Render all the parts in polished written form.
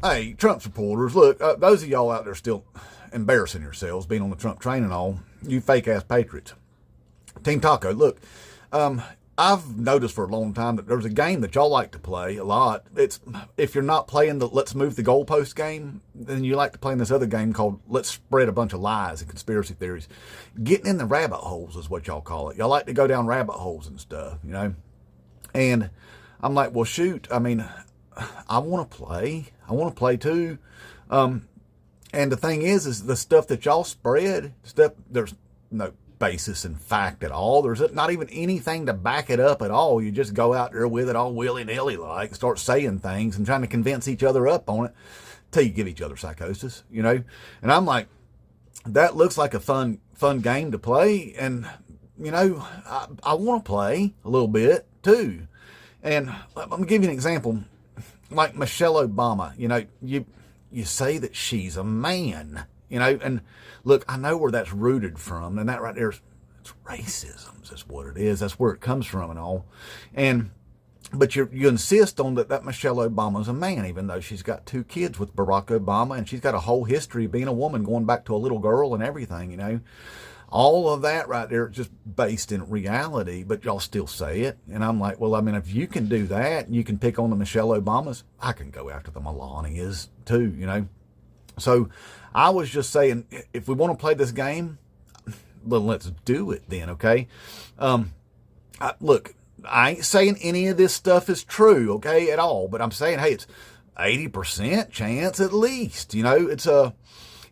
Hey, Trump supporters, look, those of y'all out there still embarrassing yourselves, being on the Trump train and all, you fake-ass patriots. Team Taco, look, I've noticed for a long time that there's a game that y'all like to play a lot. It's if you're not playing the Let's Move the Goalpost game, then you like to play in this other game called Let's Spread a Bunch of Lies and Conspiracy Theories. Getting in the rabbit holes is what y'all call it. Y'all like to go down rabbit holes and stuff, you know? And I'm like, well, shoot, I mean, I want to play. I want to play too. And the thing is the stuff that y'all spread, there's no basis in fact at all. There's not even anything to back it up at all. You just go out there with it all willy-nilly like, start saying things and trying to convince each other up on it till you give each other psychosis, you know? And I'm like, that looks like a fun game to play. And, you know, I want to play a little bit too. And let me give you an example. Like Michelle Obama, you know, you say that she's a man, you know, and look, I know where that's rooted from, and that right there, it's racism, that's what it is, that's where it comes from and all, but you insist on that Michelle Obama's a man, even though she's got 2 kids with Barack Obama, and she's got a whole history of being a woman going back to a little girl and everything, you know. All of that right there is just based in reality, but y'all still say it. And I'm like, well, I mean, if you can do that, you can pick on the Michelle Obamas, I can go after the Melanias too, you know. So I was just saying, if we want to play this game, well, let's do it then, okay? Look, I ain't saying any of this stuff is true, okay, at all, but I'm saying, hey, it's 80% chance at least, you know.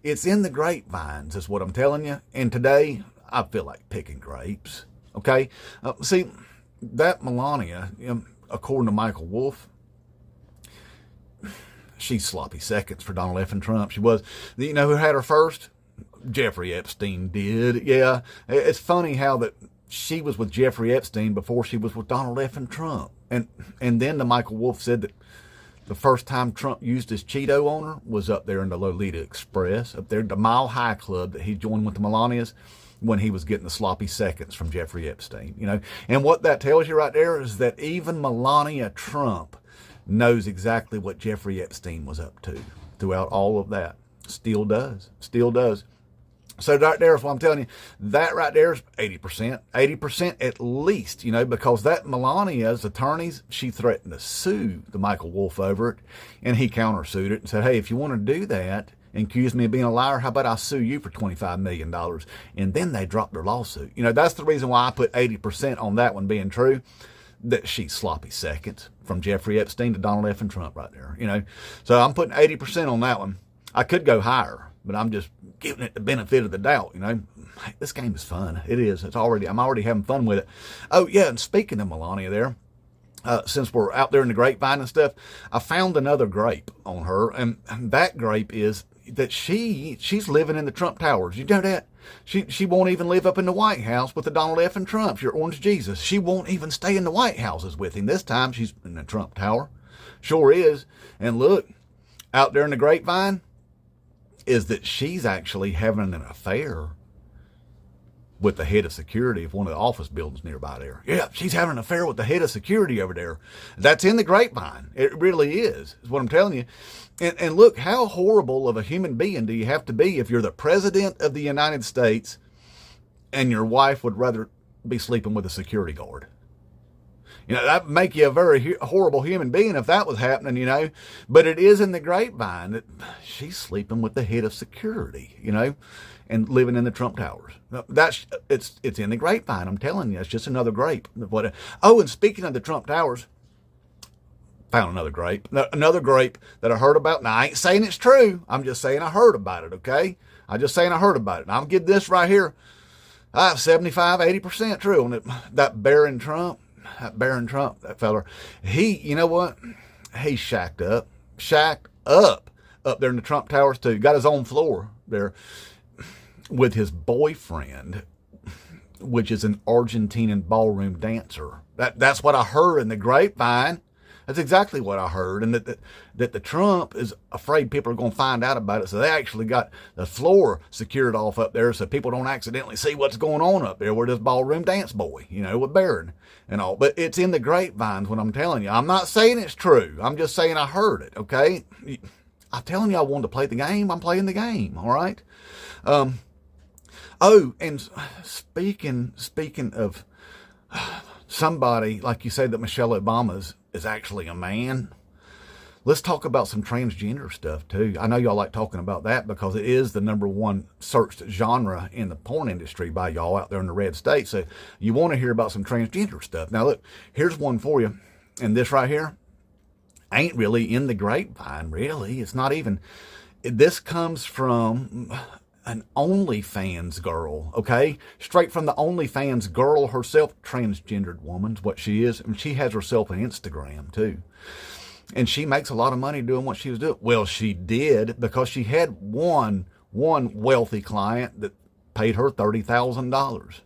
It's in the grapevines, is what I'm telling you. And today, I feel like picking grapes. Okay? See, that Melania, according to Michael Wolff, she's sloppy seconds for Donald F. and Trump. She was. You know who had her first? Jeffrey Epstein did. Yeah. It's funny how that she was with Jeffrey Epstein before she was with Donald F. and Trump. And then the Michael Wolff said that the first time Trump used his Cheeto on her was up there in the Lolita Express, up there at the Mile High Club that he joined with the Melanias when he was getting the sloppy seconds from Jeffrey Epstein, you know. And what that tells you right there is that even Melania Trump knows exactly what Jeffrey Epstein was up to throughout all of that. Still does. So right there is what I'm telling you. That right there is 80% at least, you know, because that Melania's attorneys, she threatened to sue the Michael Wolff over it, and he countersued it and said, hey, if you want to do that and accuse me of being a liar, how about I sue you for $25 million? And then they dropped their lawsuit. You know, that's the reason why I put 80% on that one being true, that she's sloppy seconds from Jeffrey Epstein to Donald F. and Trump right there, you know. So I'm putting 80% on that one. I could go higher, but I'm just giving it the benefit of the doubt, you know. This game is fun. It is. I'm already having fun with it. Oh, yeah, and speaking of Melania there, since we're out there in the grapevine and stuff, I found another grape on her, and that grape is that she's living in the Trump Towers. You know that? She won't even live up in the White House with the Donald F. and Trump, your Orange Jesus. She won't even stay in the White Houses with him. This time she's in the Trump Tower. Sure is. And look, out there in the grapevine, is that she's actually having an affair with the head of security of one of the office buildings nearby there. Yeah, she's having an affair with the head of security over there. That's in the grapevine. It really is what I'm telling you. And look, how horrible of a human being do you have to be if you're the president of the United States and your wife would rather be sleeping with a security guard? You know, that would make you a very horrible human being if that was happening, you know. But it is in the grapevine that she's sleeping with the head of security, you know, and living in the Trump Towers. It's in the grapevine, I'm telling you. It's just another grape. Oh, and speaking of the Trump Towers, found another grape. Another grape that I heard about. Now, I ain't saying it's true. I'm just saying I heard about it, okay? I'm just saying I heard about it. And I'll give this right here. 75, 80% true on it. That Barron Trump, that feller, you know what? He's shacked up there in the Trump Towers too. Got his own floor there with his boyfriend, which is an Argentinian ballroom dancer. That's what I heard in the grapevine. That's exactly what I heard. And that the Trump is afraid people are going to find out about it. So they actually got the floor secured off up there so people don't accidentally see what's going on up there with this ballroom dance boy, you know, with Barron and all. But it's in the grapevines when I'm telling you. I'm not saying it's true. I'm just saying I heard it, okay? I'm telling you, I wanted to play the game. I'm playing the game. All right. Oh, and speaking of somebody, like you said, that Michelle Obama is actually a man. Let's talk about some transgender stuff too. I know y'all like talking about that because it is the #1 searched genre in the porn industry by y'all out there in the red state. So you want to hear about some transgender stuff. Now look, here's one for you. And this right here ain't really in the grapevine, really. It's not even. This comes from an OnlyFans girl, okay? Straight from the OnlyFans girl herself, transgendered woman's what she is. And she has herself an Instagram too. And she makes a lot of money doing what she was doing. Well, she did because she had one wealthy client that paid her $30,000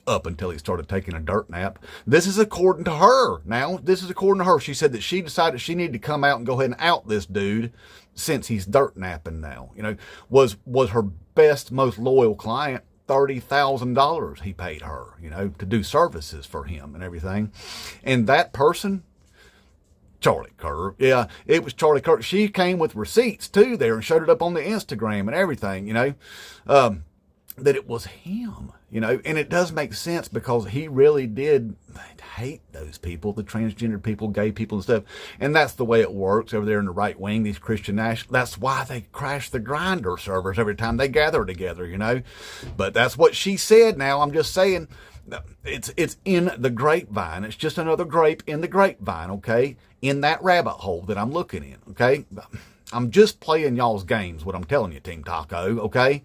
up until he started taking a dirt nap. This is according to her. Now, this is according to her. She said that she decided she needed to come out and go ahead and out this dude since he's dirt napping now. You know, was her best, most loyal client. $30,000 he paid her, you know, to do services for him and everything. And that person, Charlie Kirk. Yeah, it was Charlie Kirk. She came with receipts too there and showed it up on the Instagram and everything, you know, that it was him, you know, and it does make sense because he really did hate those people, the transgender people, gay people and stuff. And that's the way it works over there in the right wing, these Christian nationalists. That's why they crash the Grindr servers every time they gather together, you know, but that's what she said. Now I'm just saying, it's in the grapevine. It's just another grape in the grapevine, okay? In that rabbit hole that I'm looking in, okay? I'm just playing y'all's games, what I'm telling you, Team Taco, okay?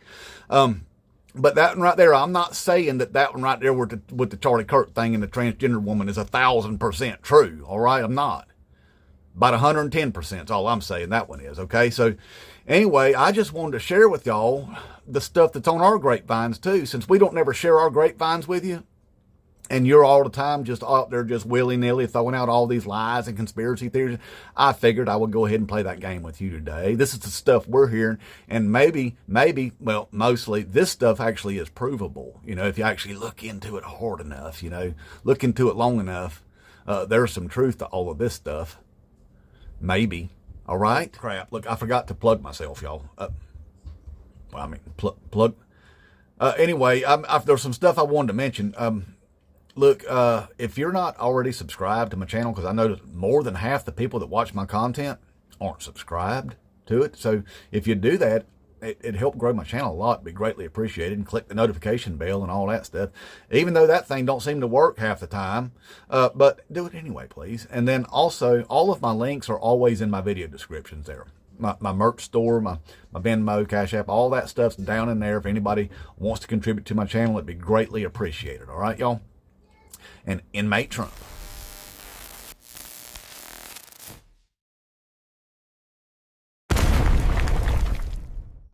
But that one right there, I'm not saying that one right there with the Charlie Kirk thing and the transgender woman is 1,000% true, all right? I'm not. About 110% is all I'm saying that one is, okay? So anyway, I just wanted to share with y'all the stuff that's on our grapevines too, since we don't never share our grapevines with you. And you're all the time just out there just willy-nilly throwing out all these lies and conspiracy theories. I figured I would go ahead and play that game with you today. This is the stuff we're hearing. And maybe, well, mostly this stuff actually is provable. You know, if you actually look into it hard enough, you know, look into it long enough, there's some truth to all of this stuff. Maybe. All right? Crap. Look, I forgot to plug myself, y'all. Plug. Anyway, there's some stuff I wanted to mention. Look, if you're not already subscribed to my channel, because I noticed more than half the people that watch my content aren't subscribed to it. So if you do that, it'd help grow my channel a lot. It'd be greatly appreciated. And click the notification bell and all that stuff. Even though that thing don't seem to work half the time. But do it anyway, please. And then also, all of my links are always in my video descriptions there. My merch store, my Venmo, CashApp, all that stuff's down in there. If anybody wants to contribute to my channel, it'd be greatly appreciated. All right, y'all? And inmate Trump.